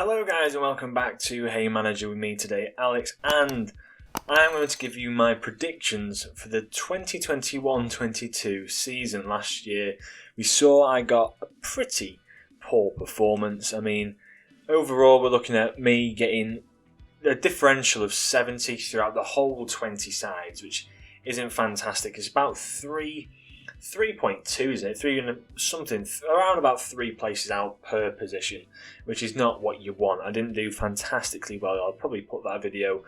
Hello guys and welcome back to Haymanager with me today, Alex, and I'm going to give you my predictions for the 2021-22 season. Last year we saw I got a pretty poor performance. Overall we're looking at me getting a differential of 70 throughout the whole 20 sides, which isn't fantastic. It's about 3.2, isn't it? Around about 3 places out per position, which is not what you want. I didn't do fantastically well. I'll probably put that video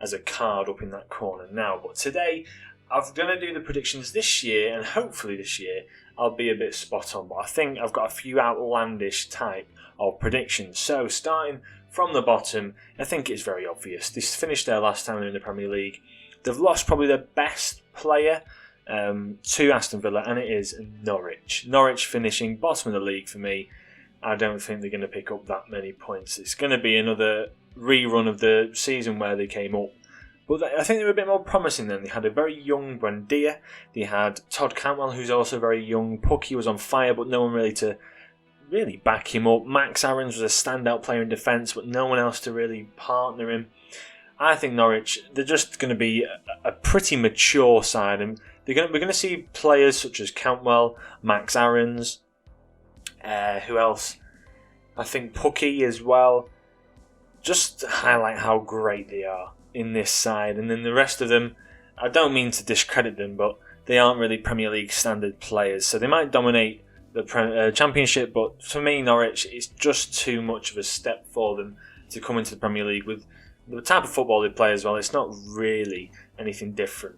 as a card up in that corner now. But today, I'm going to do the predictions this year, and hopefully this year, I'll be a bit spot on. But I think I've got a few outlandish type of predictions. So, starting from the bottom, I think it's very obvious. This finished their last time in the Premier League. They've lost probably their best player to Aston Villa, and it is Norwich. Norwich finishing bottom of the league for me. I don't think they're going to pick up that many points. It's going to be another rerun of the season where they came up. But I think they were a bit more promising then. They had a very young Buendia. They had Todd Cantwell, who's also very young. Pukki was on fire, but no one really to back him up. Max Aarons was a standout player in defence, but no one else to really partner him. I think Norwich, they're just going to be a pretty mature side, and we're going to see players such as Cantwell, Max Aarons, who else? I think Pukki as well. Just to highlight how great they are in this side, and then the rest of them, I don't mean to discredit them, but they aren't really Premier League standard players, so they might dominate the Championship, but for me, Norwich, it's just too much of a step for them to come into the Premier League with the type of football they play as well. It's not really anything different.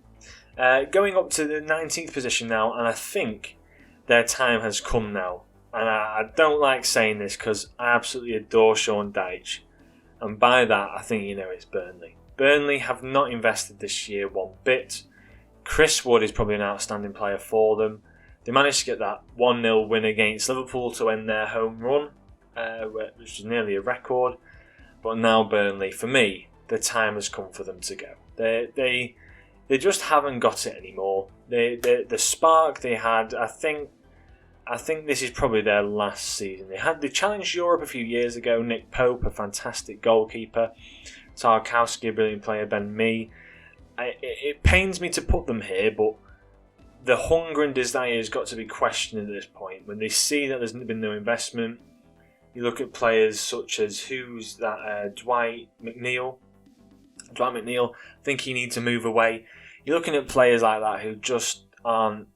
Going up to the 19th position now, and I think their time has come now. And I don't like saying this because I absolutely adore Sean Dyche. And by that, I think it's Burnley. Burnley have not invested this year one bit. Chris Wood is probably an outstanding player for them. They managed to get that 1-0 win against Liverpool to end their home run, which was nearly a record. But now Burnley, for me, the time has come for them to go. They just haven't got it anymore. The spark they had, I think this is probably their last season. They challenged Europe a few years ago. Nick Pope, a fantastic goalkeeper. Tarkowski, a brilliant player. Ben Mee. It pains me to put them here, but the hunger and desire has got to be questioned at this point. When they see that there's been no investment, you look at players such as Dwight McNeil. I think he needs to move away. You're looking at players like that who just aren't.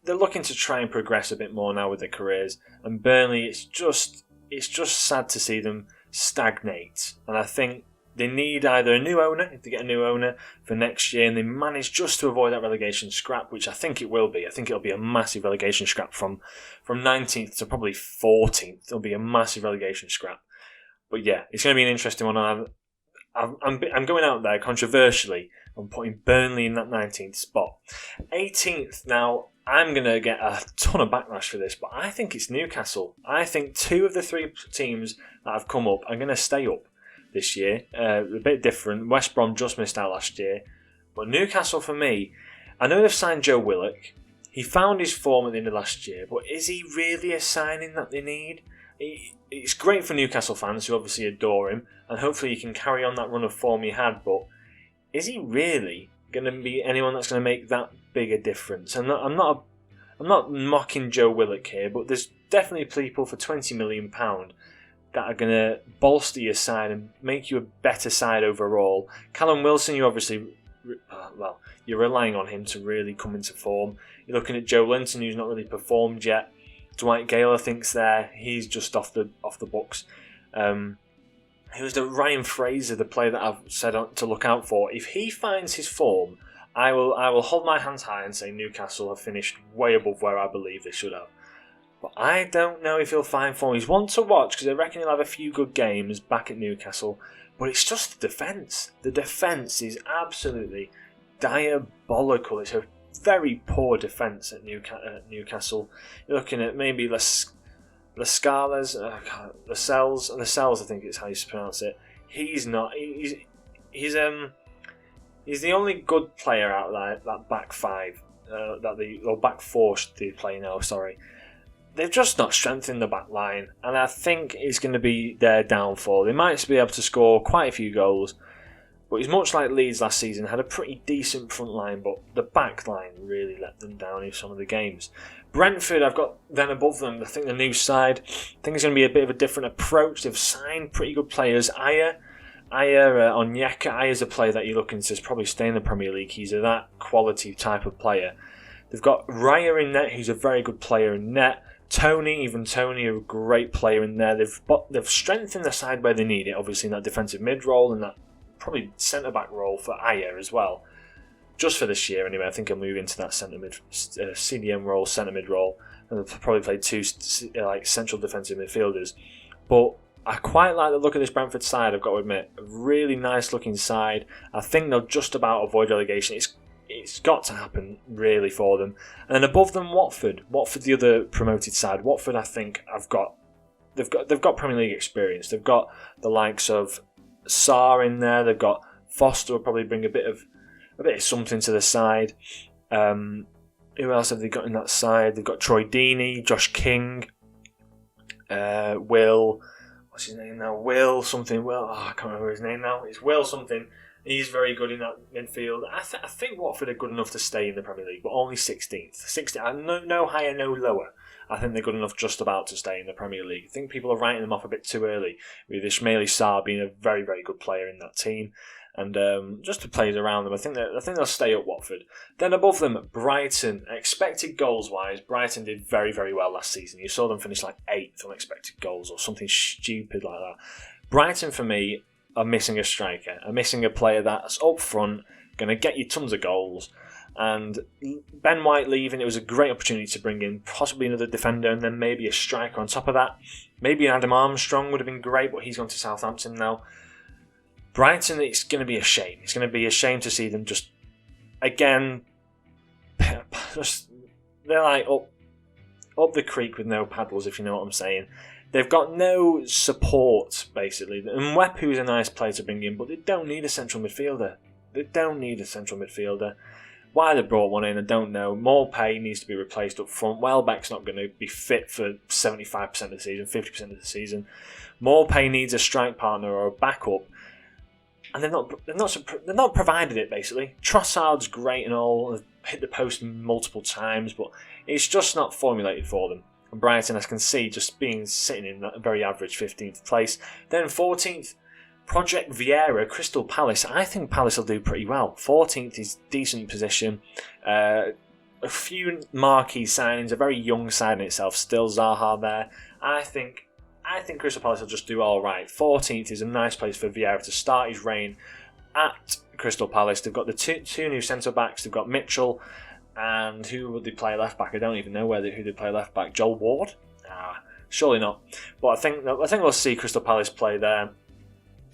They're looking to try and progress a bit more now with their careers. And Burnley, it's just sad to see them stagnate. And I think they need either a new owner, if they get a new owner for next year, and they manage just to avoid that relegation scrap, which I think it will be. I think it'll be a massive relegation scrap from 19th to probably 14th. It'll be a massive relegation scrap. But yeah, it's going to be an interesting one. I'm going out there controversially. I'm putting Burnley in that 19th spot. 18th, now I'm going to get a ton of backlash for this, but I think it's Newcastle. I think 2 of the 3 teams that have come up are going to stay up this year. A bit different. West Brom just missed out last year. But Newcastle, for me, I know they've signed Joe Willock. He found his form at the end of last year, but is he really a signing that they need? It's great for Newcastle fans who obviously adore him, and hopefully he can carry on that run of form he had, but is he really going to be anyone that's going to make that big a difference? I'm not mocking Joe Willock here, but there's definitely people for £20 million that are going to bolster your side and make you a better side overall. Callum Wilson, you obviously, you're relying on him to really come into form. You're looking at Joe Linton, who's not really performed yet. Dwight Gale, I think's there. He's just off the books. Who's the Ryan Fraser, the player that I've said to look out for? If he finds his form, I will hold my hands high and say Newcastle have finished way above where I believe they should have. But I don't know if he'll find form. He's one to watch because I reckon he'll have a few good games back at Newcastle. But it's just the defence. The defence is absolutely diabolical. It's a very poor defence at Newcastle. You're looking at maybe Lascelles, I think it's how you pronounce it. He's not. He's the only good player out of that back five. Back four should they play now? Sorry, they've just not strengthened the back line, and I think it's going to be their downfall. They might be able to score quite a few goals, but it's much like Leeds last season, had a pretty decent front line, but the back line really let them down in some of the games. Brentford, I've got then above them, I think the new side. I think it's going to be a bit of a different approach. They've signed pretty good players. Onyeka. Aya's a player that you're looking to probably stay in the Premier League. He's a that quality type of player. They've got Raya in net, who's a very good player in net. Tony, a great player in there. They've strengthened the side where they need it, obviously in that defensive mid role and that probably centre-back role for Aya as well. Just for this year anyway, I think he'll move into that CDM role, centre-mid role. And they'll probably play two central defensive midfielders. But I quite like the look of this Brentford side, I've got to admit. A really nice looking side. I think they'll just about avoid relegation. It's got to happen, really, for them. And then above them, Watford. Watford, the other promoted side. Watford, I think, they've got Premier League experience. They've got the likes of Sarr in there. They've got Foster will probably bring a bit of something to the side. Who else have they got in that side? They've got Troy Deeney, Josh King, Will. What's his name now? Will something. I can't remember his name now. It's Will something. He's very good in that midfield. I think Watford are good enough to stay in the Premier League, but only 16th. No higher, no lower. I think they're good enough just about to stay in the Premier League. I think people are writing them off a bit too early, with Ismaili Sarr being a very, very good player in that team. And just the players around them, I think they'll stay at Watford. Then above them, Brighton. Expected goals-wise, Brighton did very, very well last season. You saw them finish like 8th on expected goals or something stupid like that. Brighton, for me, are missing a striker, are missing a player that's up front, going to get you tons of goals. And Ben White leaving, it was a great opportunity to bring in possibly another defender and then maybe a striker on top of that. Maybe Adam Armstrong would have been great, but he's gone to Southampton now. Brighton, it's going to be a shame. It's going to be a shame to see them just, again, they're like up the creek with no paddles, if you know what I'm saying. They've got no support, basically. And Mwepu is a nice player to bring in, but they don't need a central midfielder. Why they brought one in, I don't know. Maupay needs to be replaced up front. Welbeck's not going to be fit for 75% of the season, 50% of the season. Maupay needs a strike partner or a backup. And they've not provided it, basically. Trossard's great and all, they've hit the post multiple times, but it's just not formulated for them. And Brighton, as I can see, just sitting in that very average 15th place. Then 14th, Project Vieira, Crystal Palace. I think Palace will do pretty well. 14th is decent position. A few marquee signings, a very young side in itself. Still Zaha there. I think Crystal Palace will just do all right. 14th is a nice place for Vieira to start his reign at Crystal Palace. They've got the two new centre-backs. They've got Mitchell, and who would they play left-back? I don't even know who they play left-back. Joel Ward? Surely not. But I think we'll see Crystal Palace play there.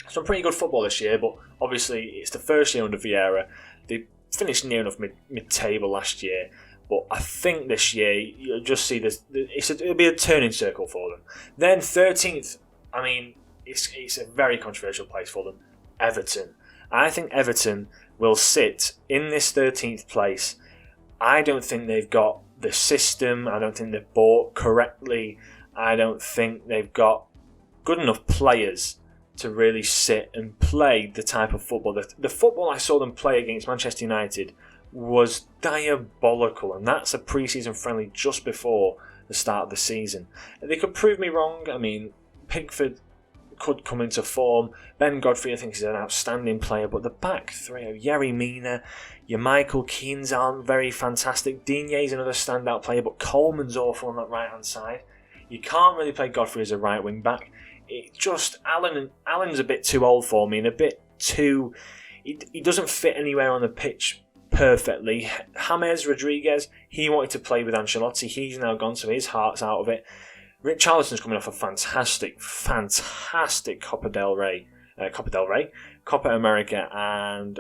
Some pretty good football this year, but obviously it's the first year under Vieira. They finished near enough mid-table last year. But I think this year you'll just see this. It'll be a turning circle for them. Then 13th, I mean, it's a very controversial place for them. Everton. I think Everton will sit in this 13th place. I don't think they've got the system. I don't think they've bought correctly. I don't think they've got good enough players to really sit and play the type of football. The football I saw them play against Manchester United was diabolical, and that's a pre-season friendly just before the start of the season. They could prove me wrong. I mean, Pickford could come into form. Ben Godfrey, I think, is an outstanding player, but the back three, Yerry Mina, your Michael Keane's aren't very fantastic. Digne's another standout player, but Coleman's awful on that right-hand side. You can't really play Godfrey as a right wing back. Allen's a bit too old for me, and a bit too. He doesn't fit anywhere on the pitch perfectly. James Rodriguez, he wanted to play with Ancelotti. He's now gone, so his heart's out of it. Richarlison's coming off a fantastic Copa America and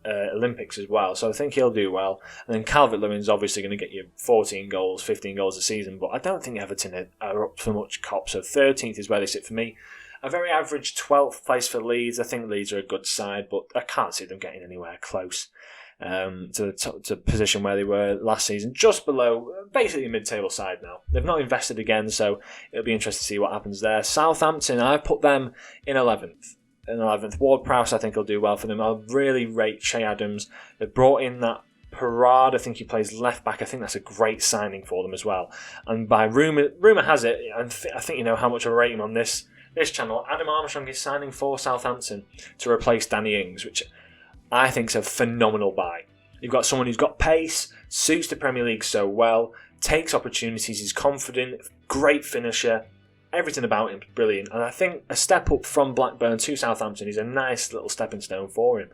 Olympics as well. So I think he'll do well. And then Calvert-Lewin's obviously going to get you 14 goals, 15 goals a season. But I don't think Everton are up for much cop. So 13th is where they sit for me. A very average 12th place for Leeds. I think Leeds are a good side, but I can't see them getting anywhere close. to the top, to position where they were last season, just below, basically a mid-table side now. They've not invested again, so it'll be interesting to see what happens there. Southampton, I put them in 11th. Ward-Prowse, I think, will do well for them. I really rate Che Adams. They've brought in that Parade. I think he plays left back. I think that's a great signing for them as well. And by rumour has it, and I think you know how much I rate him on this channel, Adam Armstrong is signing for Southampton to replace Danny Ings, which I think is a phenomenal buy. You've got someone who's got pace, suits the Premier League so well, takes opportunities, he's confident, great finisher, everything about him brilliant. And I think a step up from Blackburn to Southampton is a nice little stepping stone for him.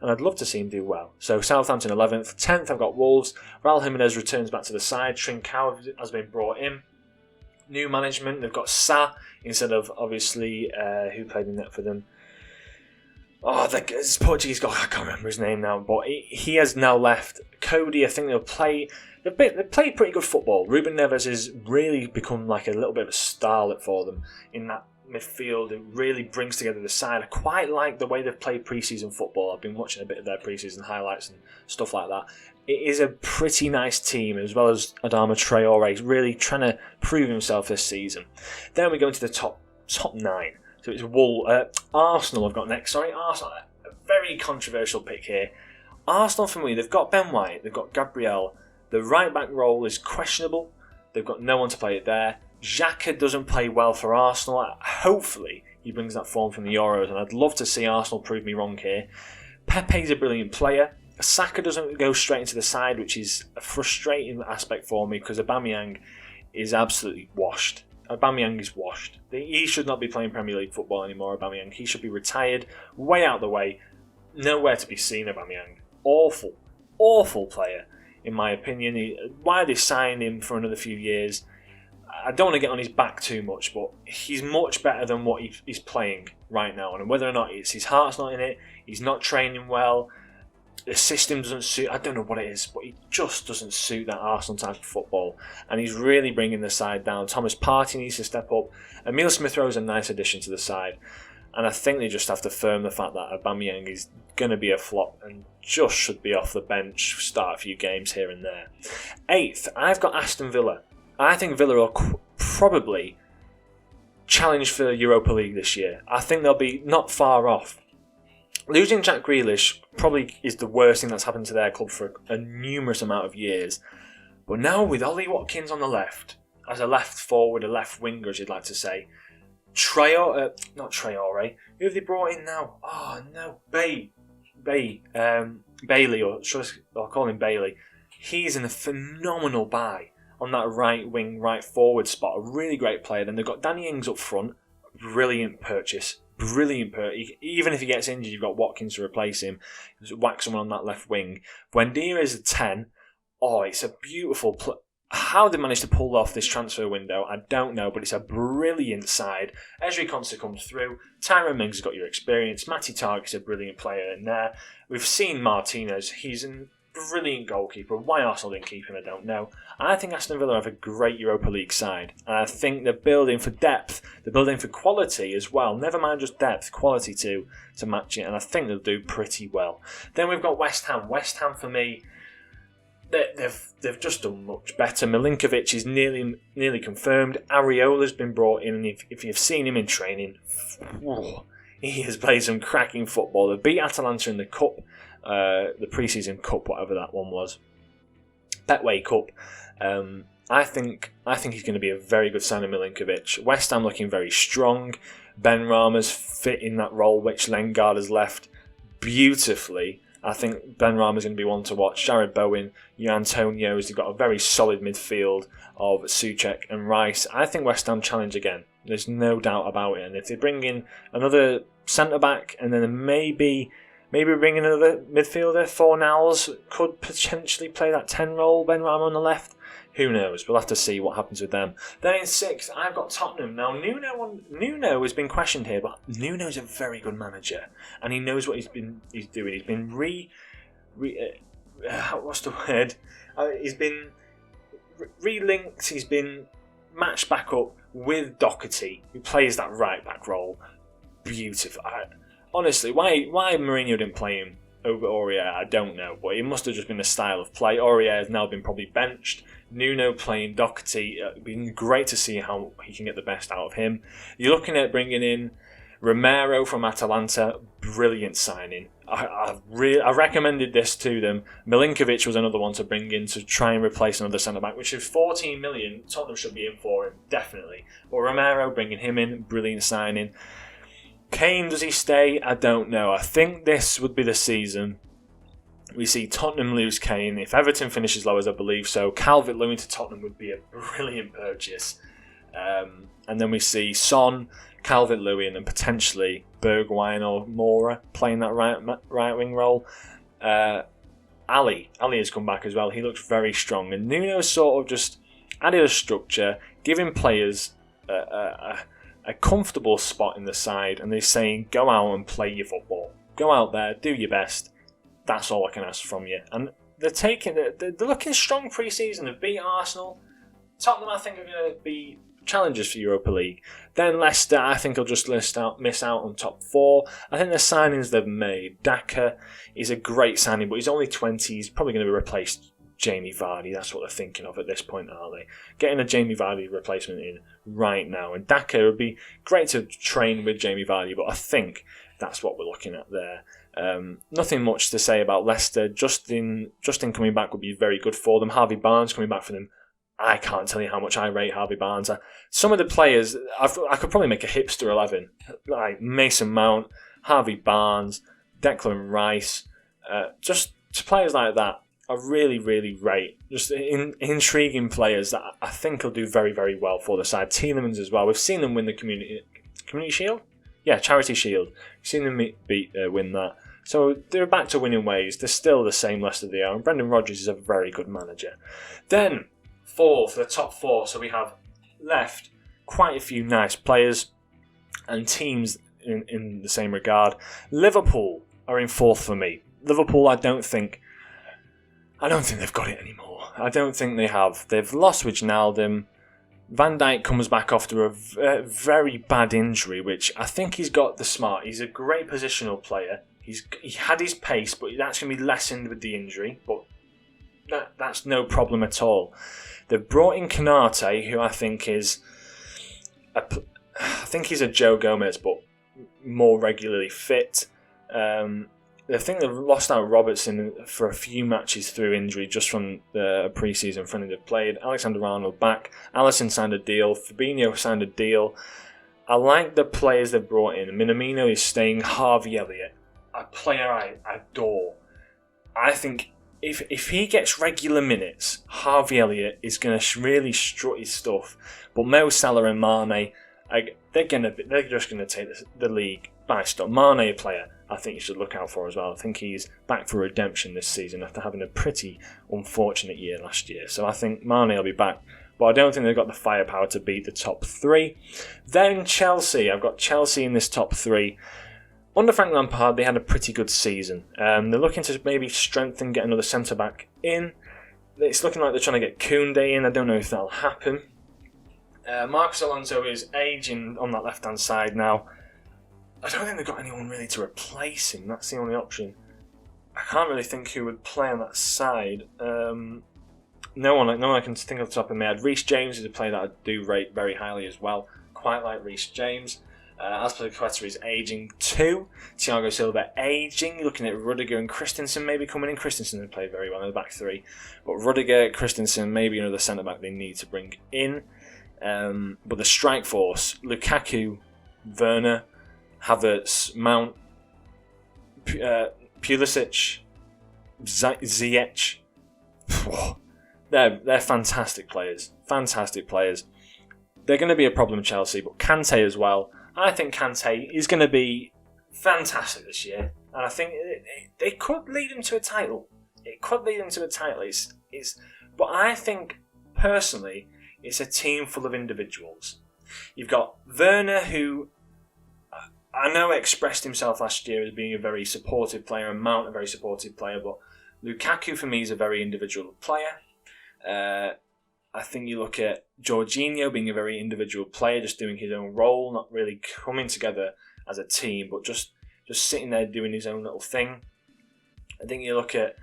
And I'd love to see him do well. So Southampton 11th. 10th I've got Wolves. Raul Jimenez returns back to the side. Trincao has been brought in. New management. They've got Sa instead of, obviously, who played in that for them? Oh, this Portuguese guy, I can't remember his name now, but he has now left. Cody, I think they'll play. They play pretty good football. Ruben Neves has really become like a little bit of a starlet for them in that midfield. It really brings together the side. I quite like the way they've played pre-season football. I've been watching a bit of their pre-season highlights and stuff like that. It is a pretty nice team, as well as Adama Traore. He's really trying to prove himself this season. Then we go into the top 9. So it's Arsenal I've got next. Arsenal, a very controversial pick here. Arsenal, for me, they've got Ben White, they've got Gabriel. The right back role is questionable. They've got no one to play it there. Xhaka doesn't play well for Arsenal. Hopefully he brings that form from the Euros, and I'd love to see Arsenal prove me wrong here. Pepe's a brilliant player. Saka doesn't go straight into the side, which is a frustrating aspect for me because Aubameyang is absolutely washed. Aubameyang is washed. He should not be playing Premier League football anymore, Aubameyang. He should be retired, way out of the way. Nowhere to be seen, Aubameyang. Awful player, in my opinion. Why they signed him for another few years, I don't want to get on his back too much, but he's much better than what he's playing right now. And whether or not it's his heart's not in it, he's not training well, the system doesn't suit, I don't know what it is, but he just doesn't suit that Arsenal type of football. And he's really bringing the side down. Thomas Partey needs to step up. Emile Smith-Rowe is a nice addition to the side. And I think they just have to firm the fact that Aubameyang is going to be a flop and just should be off the bench, start a few games here and there. 8th, I've got Aston Villa. I think Villa will probably challenge for Europa League this year. I think they'll be not far off. Losing Jack Grealish probably is the worst thing that's happened to their club for a numerous amount of years. But now with Ollie Watkins on the left, as a left forward, a left winger as you'd like to say, not Traore, who have they brought in now? Oh no, Bailey, or I'll call him Bailey. He's in a phenomenal buy on that right wing, right forward spot. A really great player. Then they've got Danny Ings up front. Brilliant purchase. Even if he gets injured, you've got Watkins to replace him. Whack someone on that left wing. Buendia is a 10. Oh, it's a beautiful how they managed to pull off this transfer window, I don't know, but it's a brilliant side. Ezri Konsa comes through. Tyrone Mings has got your experience. Matty Target's a brilliant player in there. We've seen Martinez. He's a brilliant goalkeeper. Why Arsenal didn't keep him, I don't know. I think Aston Villa have a great Europa League side. And I think they're building for depth. They're building for quality as well. Never mind just depth, quality too, to match it. And I think they'll do pretty well. Then we've got West Ham. West Ham, for me, they've just done much better. Milinkovic is nearly confirmed. Areola's been brought in, and if you've seen him in training, he has played some cracking football. They beat Atalanta in the cup, the pre-season cup, whatever that one was, Betway Cup. I think he's going to be a very good signing, Milinkovic. West Ham looking very strong. Ben Rama's fit in that role, which Lengard has left beautifully. I think Ben Rama's going to be one to watch. Jared Bowen, Antonios, they've got a very solid midfield of Souček and Rice. I think West Ham challenge again. There's no doubt about it. And if they bring in another centre-back and then maybe bring in another midfielder, Fornals could potentially play that 10 role, Ben Rama on the left. Who knows? We'll have to see what happens with them. Then in 6th, I've got Tottenham. Now, Nuno has been questioned here, but Nuno's a very good manager, and he knows what he's doing. He's been what's the word? He's been relinked. He's been matched back up with Doherty, who plays that right back role. Beautiful. Honestly, why Mourinho didn't play him over Aurier, I don't know, but it must have just been the style of play. Aurier has now been probably benched. Nuno playing Doherty, it'd been great to see how he can get the best out of him. You're looking at bringing in Romero from Atalanta, brilliant signing. I recommended this to them. Milinkovic was another one to bring in to try and replace another centre-back, which is 14 million. Tottenham should be in for him, definitely. But Romero, bringing him in, brilliant signing. Kane, does he stay? I don't know. I think this would be the season we see Tottenham lose Kane. If Everton finishes low, as I believe so, Calvert-Lewin to Tottenham would be a brilliant purchase. And then we see Son, Calvert-Lewin, and potentially Bergwijn or Mora playing that right wing role. Ali has come back as well. He looks very strong. And Nuno's sort of just added a structure, giving players a comfortable spot in the side, and they're saying, go out and play your football. Go out there, do your best. That's all I can ask from you. And they're looking strong pre-season. They've beat Arsenal. Tottenham, I think, are going to be challengers for Europa League. Then Leicester, I think, will just miss out on top 4. I think the signings they've made, Daka is a great signing, but he's only 20. He's probably going to replace Jamie Vardy. That's what they're thinking of at this point, aren't they? Getting a Jamie Vardy replacement in right now. And Daka would be great to train with Jamie Vardy, but I think that's what we're looking at there. Nothing much to say about Leicester. Justin coming back would be very good for them. Harvey Barnes coming back for them. I can't tell you how much I rate Harvey Barnes. Some of the players, I could probably make a hipster 11. Like Mason Mount, Harvey Barnes, Declan Rice. Just players like that are really, really great. Just intriguing players that I think will do very, very well for the side. Tielemans as well. We've seen them win the Community Shield? Yeah, Charity Shield. We've seen them win that. So they're back to winning ways. They're still the same Leicester they are. And Brendan Rodgers is a very good manager. Then, for the top 4, so we have left quite a few nice players and teams in the same regard. Liverpool are in 4th for me. Liverpool, I don't think they've got it anymore. I don't think they have. They've lost Wijnaldum. Van Dijk comes back after a very bad injury, which I think he's got the smart. He's a great positional player. He had his pace, but that's going to be lessened with the injury. But that's no problem at all. They've brought in Konate, who I think is he's a Joe Gomez, but more regularly fit. I think they've lost out Robertson for a few matches through injury just from the pre-season friendly they've played. Alexander-Arnold back. Alisson signed a deal. Fabinho signed a deal. I like the players they've brought in. Minamino is staying. Harvey Elliott, a player I adore. I think if he gets regular minutes, Harvey Elliott is going to really strut his stuff. But Mo Salah and Mane, they're just going to take the league by storm. Mane, a player I think you should look out for as well. I think he's back for redemption this season after having a pretty unfortunate year last year. So I think Mane will be back. But I don't think they've got the firepower to beat the top 3. Then Chelsea. I've got Chelsea in this top 3. Under Frank Lampard, they had a pretty good season. They're looking to maybe strengthen, get another centre-back in. It's looking like they're trying to get Koundé in. I don't know if that'll happen. Marcos Alonso is aging on that left-hand side now. I don't think they've got anyone really to replace him. That's the only option. I can't really think who would play on that side. No one I can think of the top of my head. Reece James is a player that I do rate very highly as well. Quite like Reece James. Azpilicueta is aging too. Thiago Silva aging. You're looking at Rudiger and Christensen maybe coming in. Christensen has played very well in the back 3. But Rudiger, Christensen, maybe another centre-back they need to bring in. But the strike force, Lukaku, Werner, Havertz, Mount, Pulisic, Ziyech. They're fantastic players. Fantastic players. They're going to be a problem, Chelsea, but Kante as well. I think Kante is going to be fantastic this year, and I think it could lead him to a title. It could lead him to a title. But I think personally, it's a team full of individuals. You've got Werner, who I know expressed himself last year as being a very supportive player, and Mount a very supportive player, but Lukaku for me is a very individual player. I think you look at Jorginho being a very individual player, just doing his own role, not really coming together as a team, but just sitting there doing his own little thing. I think you look at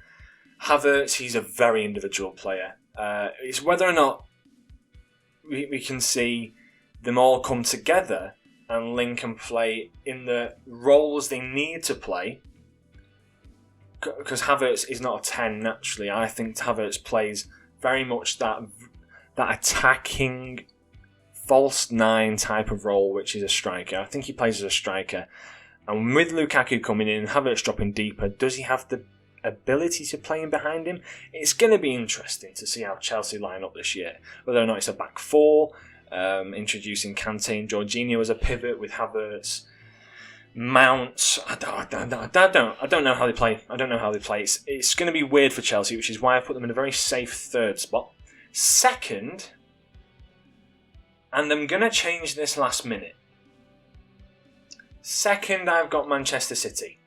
Havertz, he's a very individual player. It's whether or not we can see them all come together and link and play in the roles they need to play. Because Havertz is not a 10 naturally. I think Havertz plays very much that attacking false 9 type of role, which is a striker. I think he plays as a striker. And with Lukaku coming in, Havertz dropping deeper, does he have the ability to play in behind him? It's going to be interesting to see how Chelsea line up this year. Whether or not it's a back 4, introducing Kante and Jorginho as a pivot with Havertz, Mounts. I don't know how they play. It's going to be weird for Chelsea, which is why I put them in a very safe 3rd spot. 2nd, and I'm going to change this last minute. 2nd, I've got Manchester City.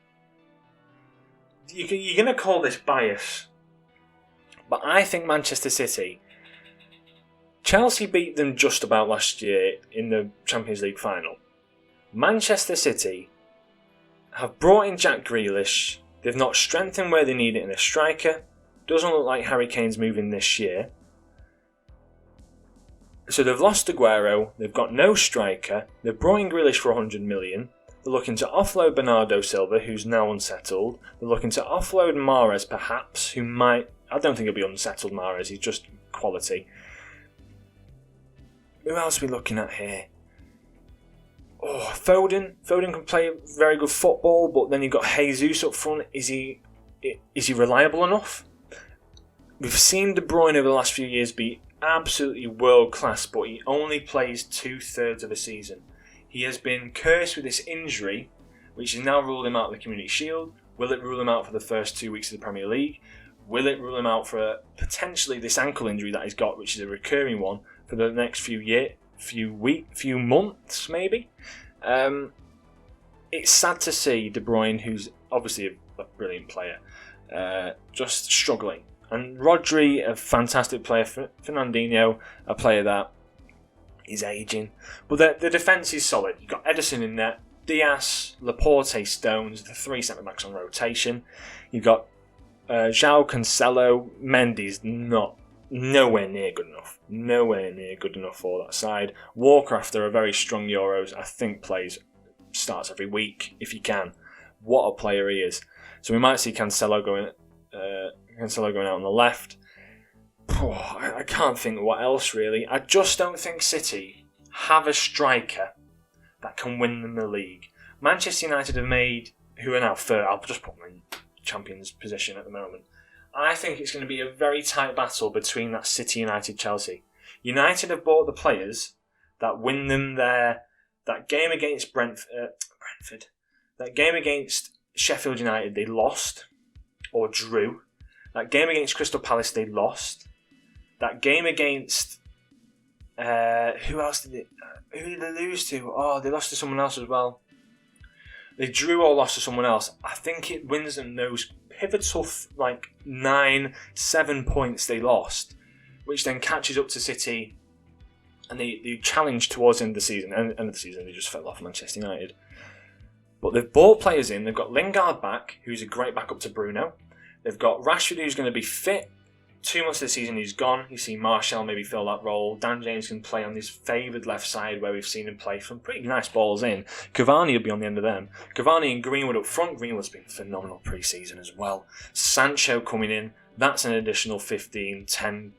You're going to call this bias, but I think Manchester City, Chelsea beat them just about last year in the Champions League final. Manchester City have brought in Jack Grealish. They've not strengthened where they need it in a striker. Doesn't look like Harry Kane's moving this year. So they've lost Aguero. They've got no striker. They've brought in Grealish for 100 million. They're looking to offload Bernardo Silva, who's now unsettled. They're looking to offload Mahrez, perhaps, who might... I don't think he'll be unsettled, Mahrez. He's just quality. Who else are we looking at here? Oh, Foden. Foden can play very good football, but then you've got Jesus up front. Is he reliable enough? We've seen De Bruyne over the last few years be absolutely world class, but he only plays 2/3 of a season. He has been cursed with this injury, which has now ruled him out of the Community Shield. Will it rule him out for the first 2 weeks of the Premier League? Will it rule him out for potentially this ankle injury that he's got, which is a recurring one, for the next few months, maybe? It's sad to see De Bruyne, who's obviously a brilliant player, just struggling. And Rodri, a fantastic player. Fernandinho, a player that is aging. But the defence is solid. You've got Ederson in there, Diaz, Laporte, Stones, the 3 centre-backs on rotation. You've got João Cancelo. Mendy's nowhere near good enough. Nowhere near good enough for that side. Walker, after a very strong Euros, I think starts every week if he can. What a player he is. So we might see Cancelo going out on the left. I can't think what else really. I just don't think City have a striker that can win them the league. Manchester United have made, who are now third, I'll just put them in Champions position at the moment. I think it's going to be a very tight battle between that City, United, Chelsea. United have bought the players that win them that game against Brentford, that game against Sheffield United they lost or drew. That game against Crystal Palace they lost. That game against who did they lose to? Oh, they lost to someone else as well. They drew or lost to someone else. I think it wins them those pivotal 9-7 points they lost, which then catches up to City, and they challenge towards the end of the season. End of the season, they just fell off Manchester United. But they've bought players in. They've got Lingard back, who's a great backup to Bruno. They've got Rashford, who's going to be fit. 2 months of the season, he's gone. You see Martial maybe fill that role. Dan James can play on his favoured left side, where we've seen him play from pretty nice balls in. Cavani will be on the end of them. Cavani and Greenwood up front. Greenwood's been phenomenal pre-season as well. Sancho coming in. That's an additional 10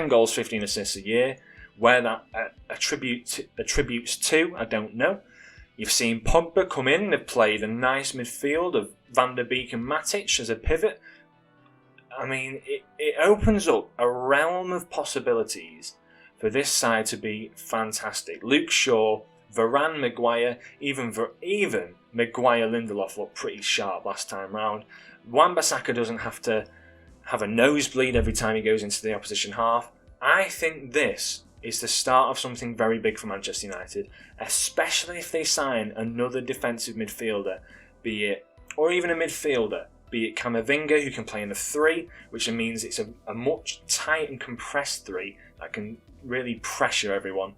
goals, 15 assists a year. Where that attributes to, I don't know. You've seen Pogba come in. They've played a nice midfield of Van der Beek and Matic as a pivot. I mean, it opens up a realm of possibilities for this side to be fantastic. Luke Shaw, Varane, Maguire, even Maguire Lindelof looked pretty sharp last time round. Wan-Bissaka doesn't have to have a nosebleed every time he goes into the opposition half. I think this is the start of something very big for Manchester United, especially if they sign another defensive midfielder, or even a midfielder, be it Camavinga, who can play in the 3, which means it's a much tight and compressed 3 that can really pressure everyone.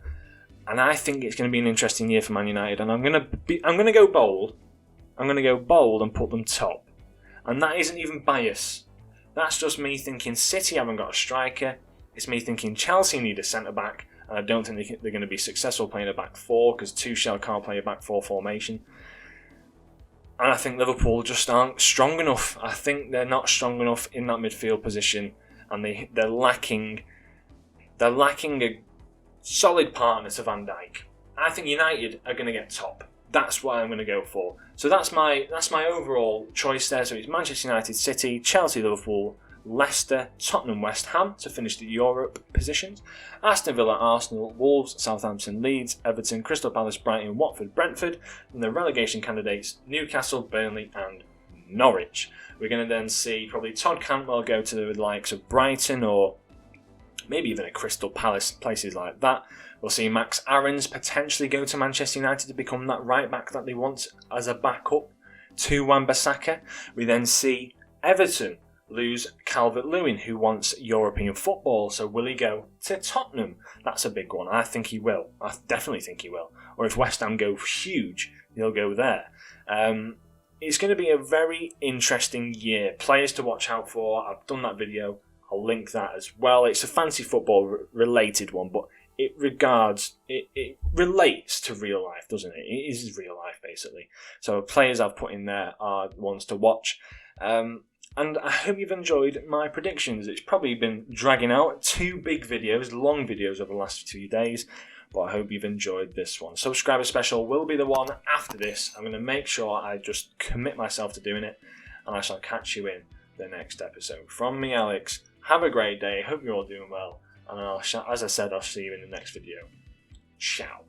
And I think it's going to be an interesting year for Man United, and I'm going to go bold. I'm going to go bold and put them top. And that isn't even bias. That's just me thinking City haven't got a striker. It's me thinking Chelsea need a centre-back. And I don't think they're going to be successful playing a back four because Tuchel can't play a back four formation. And I think Liverpool just aren't strong enough. I think they're not strong enough in that midfield position, and they're lacking a solid partner to Van Dijk. I think United are going to get top. That's what I'm going to go for. So that's my overall choice there. So it's Manchester United, City, Chelsea, Liverpool, Leicester, Tottenham, West Ham to finish the Europe positions. Aston Villa, Arsenal, Wolves, Southampton, Leeds, Everton, Crystal Palace, Brighton, Watford, Brentford. And the relegation candidates, Newcastle, Burnley and Norwich. We're going to then see probably Todd Cantwell go to the likes of Brighton or maybe even a Crystal Palace, places like that. We'll see Max Aarons potentially go to Manchester United to become that right back that they want as a backup to Wan-Bissaka. We then see Everton lose Calvert-Lewin, who wants European football. So will he go to Tottenham? That's a big one. I think he will. I definitely think he will. Or if West Ham go huge, he'll go there. It's going to be a very interesting year. Players to watch out for. I've done that video. I'll link that as well. It's a fancy football related one, but it relates to real life, doesn't it? It is real life, basically. So players I've put in there are ones to watch. And I hope you've enjoyed my predictions. It's probably been dragging out 2 big videos, long videos over the last 2 days, but I hope you've enjoyed this one. Subscriber special will be the one after this. I'm going to make sure I just commit myself to doing it, and I shall catch you in the next episode. From me, Alex, have a great day. Hope you're all doing well, and as I said, I'll see you in the next video. Ciao.